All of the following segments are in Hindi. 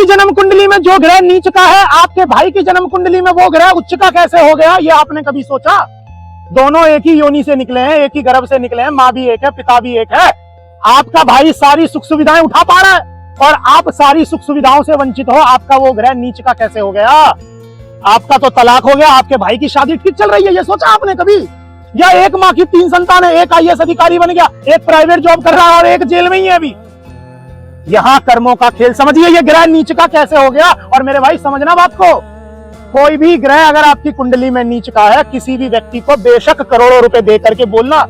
आपकी जन्म कुंडली में जो ग्रह नीच का है, आपके भाई की जन्म कुंडली में वो ग्रह उच्च का कैसे हो गया? ये आपने कभी सोचा? दोनों एक ही योनि से निकले हैं, एक ही गर्भ से निकले हैं, माँ भी एक है, पिता भी एक है। आपका भाई सारी सुख सुविधाएं उठा पा रहा है और आप सारी सुख सुविधाओं से वंचित हो। आपका वो ग्रह नीच का कैसे हो गया? आपका तो तलाक हो गया, आपके भाई की शादी ठीक चल रही है, ये सोचा आपने कभी? या एक माँ की 3 संतान है, एक आईएएस अधिकारी बन गया, एक प्राइवेट जॉब कर रहा है और एक जेल में ही है अभी। यहां कर्मों का खेल समझिए, ये ग्रह नीच का कैसे हो गया। और मेरे भाई समझना बात को, कोई भी ग्रह अगर आपकी कुंडली में नीच का है, किसी भी व्यक्ति को बेशक करोड़ों रुपए दे करके बोलना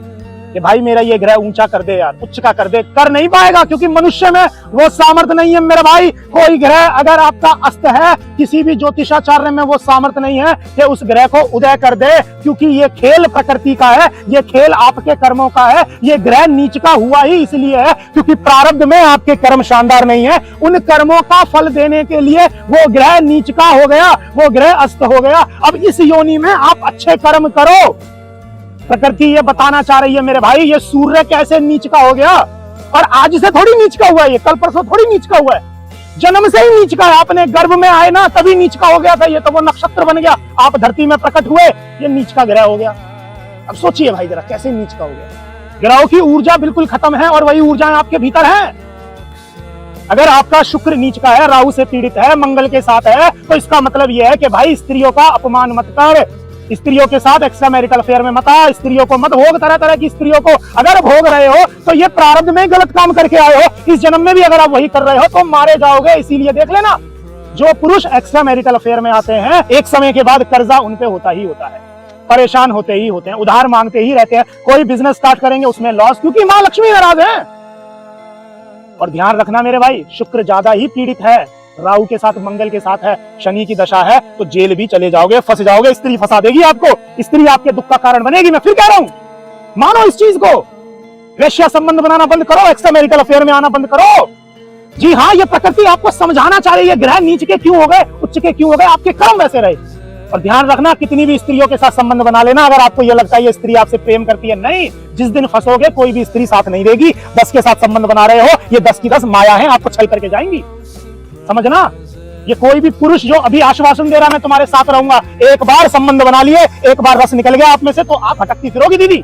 कि भाई मेरा ये ग्रह ऊंचा कर दे यार, उच्च का कर दे, कर नहीं पाएगा, क्योंकि मनुष्य में वो सामर्थ्य नहीं है मेरे भाई। कोई ग्रह अगर आपका अस्त है, किसी भी ज्योतिषाचार्य में वो सामर्थ्य नहीं है कि उस ग्रह को उदय कर दे, क्योंकि ये खेल प्रकृति का है, ये खेल आपके कर्मों का है। ये ग्रह नीच का हुआ ही इसलिए है क्योंकि प्रारब्ध में आपके कर्म शानदार नहीं है। उन कर्मों का फल देने के लिए वो ग्रह नीच का हो गया, वो ग्रह अस्त हो गया। अब इस योनि में आप अच्छे कर्म करो। प्रकृति ये बताना चाह रही है मेरे भाई, ये सूर्य कैसे नीच का हो गया। और आज से थोड़ी नीच का हुआ है, ये कल परसों थोड़ी नीच का हुआ है, जन्म से ही नीच का है। आपने गर्भ में आए ना तभी नीच का हो गया था, ये तो वो नक्षत्र बन गया, आप धरती में प्रकट हुए, ये नीच का ग्रह हो गया। अब सोचिए भाई जरा कैसे नीच का हो गया। ग्रहों की ऊर्जा बिल्कुल खत्म है और वही ऊर्जाएं आपके भीतर है। अगर आपका शुक्र नीच का है, राहु से पीड़ित है, मंगल के साथ है, तो इसका मतलब यह है कि भाई स्त्रियों का अपमान मत कर, स्त्रियों के साथ एक्स्ट्रा मैरिटल अफेयर में मत आ, स्त्रियों को मत भोग। तरह तरह की स्त्रियों को अगर भोग रहे हो तो ये प्रारब्ध में गलत काम करके आए हो, इस जन्म में भी अगर आप वही कर रहे हो तो मारे जाओगे। इसीलिए देख लेना, जो पुरुष एक्स्ट्रा मैरिटल अफेयर में आते हैं एक समय के बाद कर्जा उनपे होता ही होता है, परेशान होते ही होते हैं, उधार मांगते ही रहते हैं। कोई बिजनेस स्टार्ट करेंगे उसमें लॉस, क्योंकि मां लक्ष्मी नाराज है। और ध्यान रखना मेरे भाई, शुक्र ज्यादा ही पीड़ित है, राहु के साथ मंगल के साथ है, शनि की दशा है, तो जेल भी चले जाओगे, फंस जाओगे, स्त्री फंसा देगी आपको, स्त्री आपके दुख का कारण बनेगी। मैं फिर कह रहा हूं, मानो इस चीज को, वेश्या संबंध बनाना बंद करो, एक्स्ट्रा मैरिटल अफेयर में आना बंद करो। जी हाँ, ये प्रकृति आपको समझाना चाह रही है, ग्रह नीच के क्यों हो गए, उच्च के क्यों हो गए, आपके कर्म वैसे रहे। और ध्यान रखना, कितनी भी स्त्रियों के साथ संबंध बना लेना, अगर आपको ये लगता है ये स्त्री आपसे प्रेम करती है, नहीं, जिस दिन फंसोगे कोई भी स्त्री साथ नहीं देगी। 10 के साथ संबंध बना रहे हो, ये 10 की 10 माया है, आपको छल करके जाएंगी। समझना, ये कोई भी पुरुष जो अभी आश्वासन दे रहा मैं तुम्हारे साथ रहूंगा, एक बार संबंध बना लिए, एक बार रस निकल गया आप में से, तो आप भटकती फिरोगी दीदी।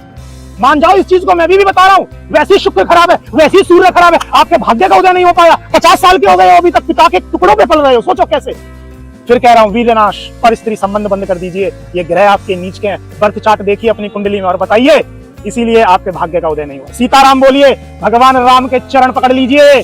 मान जाओ इस चीज को, मैं भी बता रहा हूं। वैसी शुक्र खराब है, वैसी सूर्य खराब है, आपके भाग्य का उदय नहीं हो पाया। 50 साल के हो गए हो, अभी तक पिता के टुकड़ों पे पल रहे हो, सोचो कैसे। फिर कह रहा हूं, वीरनाश, पर स्त्री संबंध बंद कर दीजिए। ये ग्रह आपके नीच के हैं, बर्थ चार्ट देखिए अपनी कुंडली में और बताइए, इसीलिए आपके भाग्य का उदय नहीं हुआ। सीताराम बोलिए, भगवान राम के चरण पकड़ लीजिए।